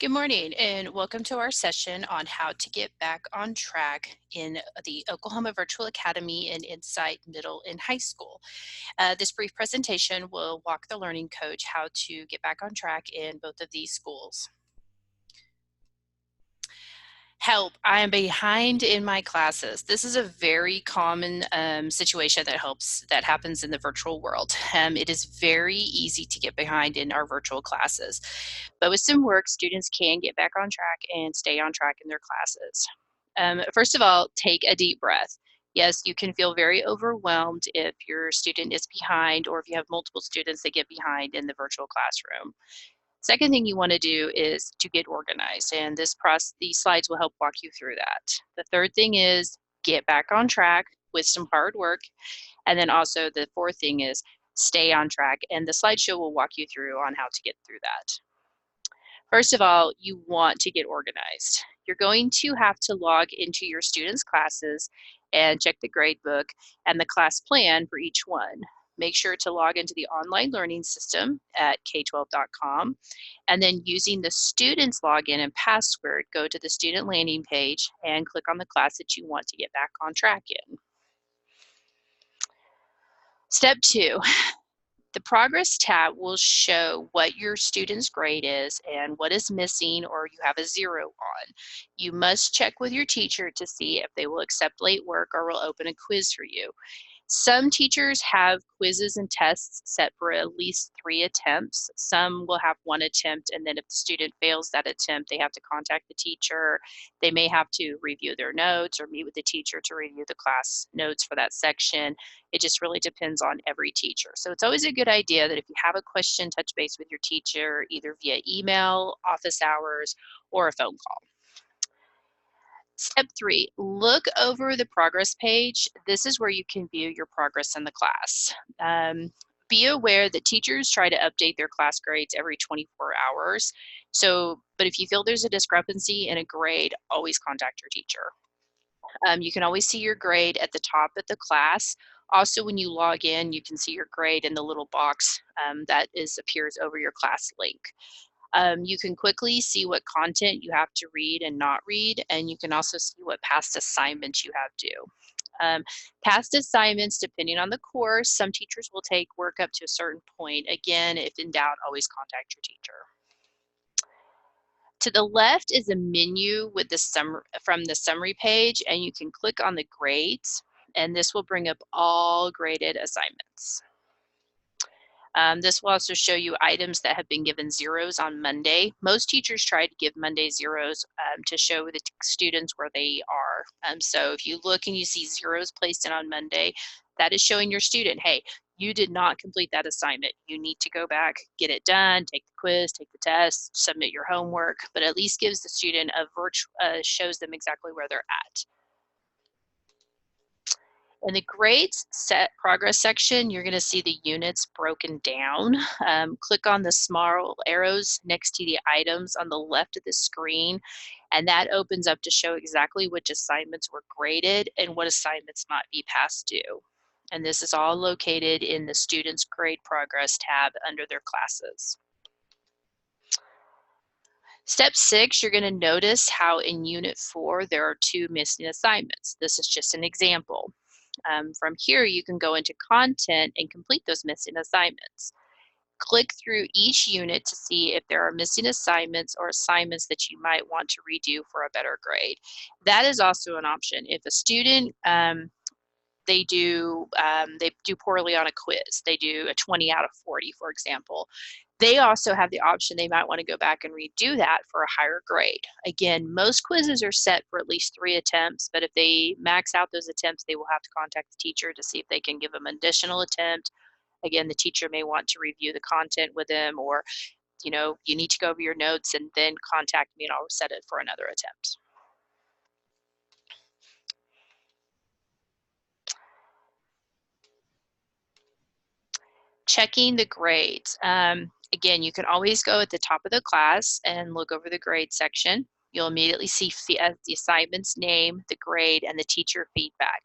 Good morning and welcome to our session on how to get back on track in the Oklahoma Virtual Academy in Insight Middle and High School. This brief presentation will walk the learning coach how to get back on track in both of these schools. Help, I am behind in my classes. This is a very common situation that happens in the virtual world. It is very easy to get behind in our virtual classes. But with some work, students can get back on track and stay on track in their classes. First of all, take a deep breath. Yes, you can feel very overwhelmed if your student is behind or if you have multiple students that get behind in the virtual classroom. Second thing you want to do is to get organized, and these slides will help walk you through that. The third thing is get back on track with some hard work. And then also the fourth thing is stay on track, and the slideshow will walk you through on how to get through that. First of all, you want to get organized. You're going to have to log into your students' classes and check the grade book and the class plan for each one. Make sure to log into the online learning system at k12.com, and then using the student's login and password, go to the student landing page and click on the class that you want to get back on track in. Step 2, the progress tab will show what your student's grade is and what is missing or you have a 0 on. You must check with your teacher to see if they will accept late work or will open a quiz for you. Some teachers have quizzes and tests set for at least 3 attempts. Some will have 1 attempt, and then if the student fails that attempt, they have to contact the teacher. They may have to review their notes or meet with the teacher to review the class notes for that section. It just really depends on every teacher. So it's always a good idea that if you have a question, touch base with your teacher either via email, office hours, or a phone call. Step 3, look over the progress page. This is where you can view your progress in the class. Be aware that teachers try to update their class grades every 24 hours. But if you feel there's a discrepancy in a grade, always contact your teacher. You can always see your grade at the top of the class. Also, when you log in, you can see your grade in the little box appears over your class link. You can quickly see what content you have to read and not read, and you can also see what past assignments you have due. Past assignments, depending on the course, some teachers will take work up to a certain point. Again, if in doubt, always contact your teacher. To the left is a menu with from the summary page, and you can click on the grades, and this will bring up all graded assignments. This will also show you items that have been given zeros on Monday. Most teachers try to give Monday zeros to show the students where they are. So if you look and you see zeros placed in on Monday, that is showing your student, hey, you did not complete that assignment. You need to go back, get it done, take the quiz, take the test, submit your homework, but at least gives the student shows them exactly where they're at. In the grades set progress section, you're going to see the units broken down. Click on the small arrows next to the items on the left of the screen, and that opens up to show exactly which assignments were graded and what assignments might be past due. And this is all located in the Students Grade Progress tab under their classes. Step 6, you're going to notice how in Unit 4 there are 2 missing assignments. This is just an example. From here, you can go into content and complete those missing assignments. Click through each unit to see if there are missing assignments or assignments that you might want to redo for a better grade. That is also an option. If a student they do poorly on a quiz, they do a 20 out of 40, for example, they also have the option they might want to go back and redo that for a higher grade. Again, most quizzes are set for at least 3 attempts, but if they max out those attempts, they will have to contact the teacher to see if they can give them an additional attempt. Again, the teacher may want to review the content with them, or you need to go over your notes and then contact me and I'll set it for another attempt. Checking the grades. Again, you can always go at the top of the class and look over the grade section. You'll immediately see the assignment's name, the grade, and the teacher feedback.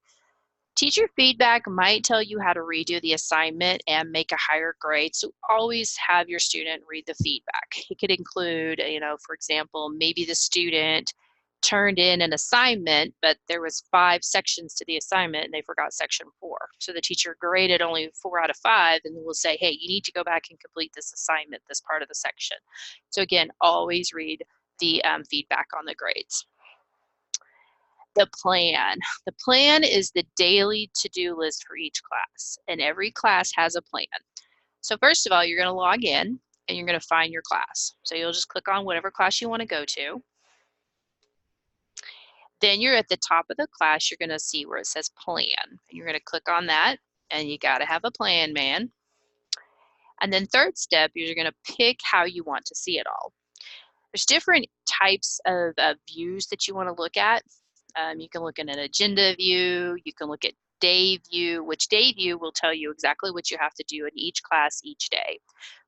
Teacher feedback might tell you how to redo the assignment and make a higher grade, so always have your student read the feedback. It could include, for example, maybe the student turned in an assignment, but there was 5 sections to the assignment and they forgot section 4. So the teacher graded only 4 out of 5 and will say, hey, you need to go back and complete this assignment, this part of the section. So again, always read the feedback on the grades. The plan. The plan is the daily to-do list for each class, and every class has a plan. So first of all, you're going to log in and you're going to find your class. So you'll just click on whatever class you want to go to. Then you're at the top of the class, you're going to see where it says plan. You're going to click on that, and you got to have a plan, man. And then third step, you're going to pick how you want to see it all. There's different types of views that you want to look at. You can look at an agenda view, you can look at day view, which day view will tell you exactly what you have to do in each class each day.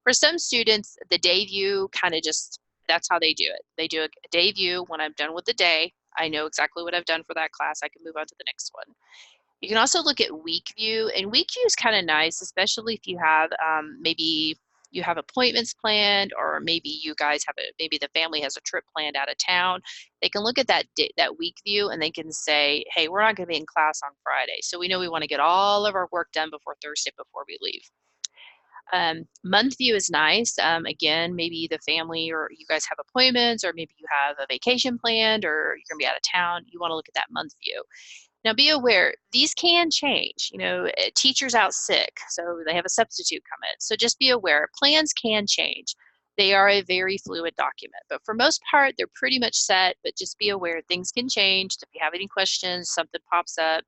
For some students, the day view kind of just, that's how they do it. They do a day view. When I'm done with the day, I know exactly what I've done for that class. I can move on to the next one. You can also look at week view, and week view is kind of nice, especially if you have maybe you have appointments planned, or maybe you guys have maybe the family has a trip planned out of town. They can look at that week view and they can say, hey, we're not going to be in class on Friday, so we know we want to get all of our work done before Thursday before we leave. Month view is nice. Again, maybe the family or you guys have appointments, or maybe you have a vacation planned, or you're going to be out of town. You want to look at that month view. Now be aware, these can change. Teacher's out sick, so they have a substitute come in. So just be aware, plans can change. They are a very fluid document, but for most part, they're pretty much set, but just be aware things can change. If you have any questions, something pops up,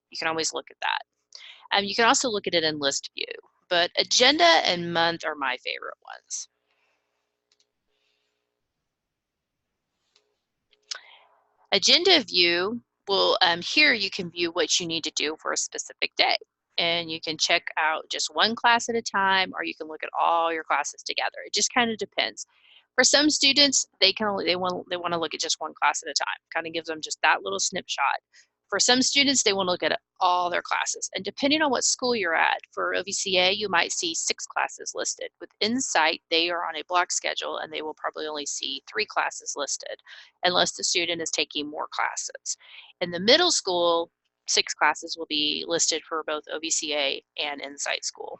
you can always look at that. You can also look at it in list view, but agenda and month are my favorite ones. Agenda view will, here you can view what you need to do for a specific day. And you can check out just one class at a time, or you can look at all your classes together. It just kind of depends. For some students, they want to look at just one class at a time. Kind of gives them just that little snapshot. For some students, they want to look at all their classes. And depending on what school you're at, for OVCA, you might see 6 classes listed. With Insight, they are on a block schedule and they will probably only see 3 classes listed unless the student is taking more classes. In the middle school, 6 classes will be listed for both OVCA and Insight School.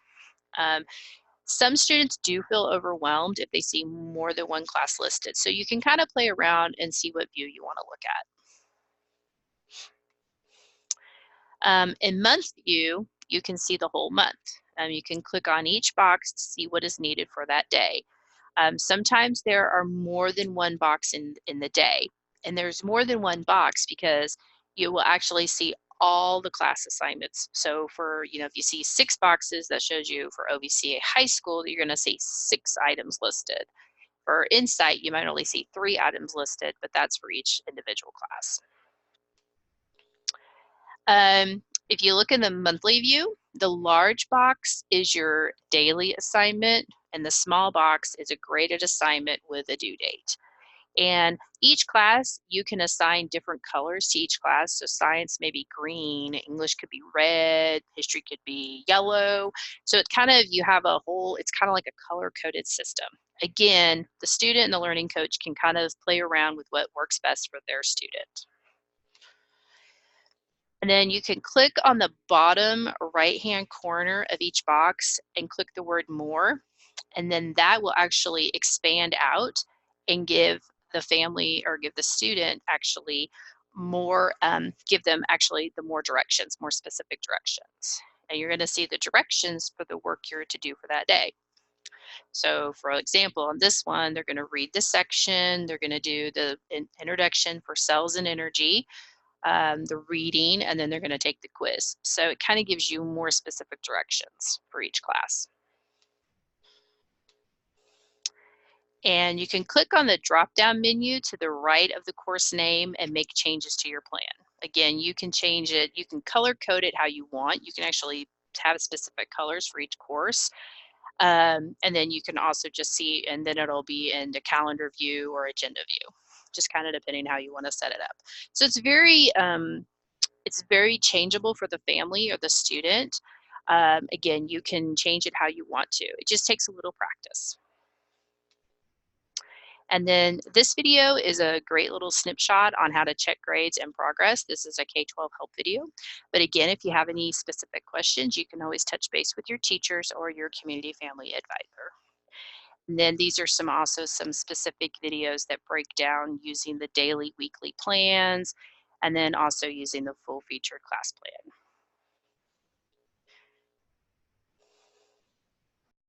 Some students do feel overwhelmed if they see more than one class listed. So you can kind of play around and see what view you want to look at. In month view, you can see the whole month. You can click on each box to see what is needed for that day. Sometimes there are more than one box in the day, and there's more than one box because you will actually see all the class assignments. So for, if you see 6 boxes, that shows you for OVCA high school, you're going to see 6 items listed. For Insight, you might only see 3 items listed, but that's for each individual class. If you look in the monthly view, the large box is your daily assignment, and the small box is a graded assignment with a due date. And each class, you can assign different colors to each class. So science may be green, English could be red, history could be yellow. So it kind of, you have a whole, it's kind of like a color-coded system. Again, the student and the learning coach can kind of play around with what works best for their student. And then you can click on the bottom right-hand corner of each box and click the word more. And then that will actually expand out and give the family or give the student actually more, give them actually the more directions, more specific directions. And you're going to see the directions for the work you're to do for that day. So for example, on this one, they're going to read this section, they're going to do the introduction for cells and energy, the reading, and then they're going to take the quiz. So it kind of gives you more specific directions for each class. And you can click on the drop-down menu to the right of the course name and make changes to your plan. Again, you can change it, you can color code it how you want. You can actually have specific colors for each course. And then you can also just see, and then it'll be in the calendar view or agenda view, just kind of depending how you want to set it up. So it's very, It's very changeable for the family or the student. Again, you can change it how you want to. It just takes a little practice. And then this video is a great little snapshot on how to check grades and progress. This is a K-12 help video. But again, if you have any specific questions, you can always touch base with your teachers or your community family advisor. And then these are some specific videos that break down using the daily, weekly plans, and then also using the full featured class plan.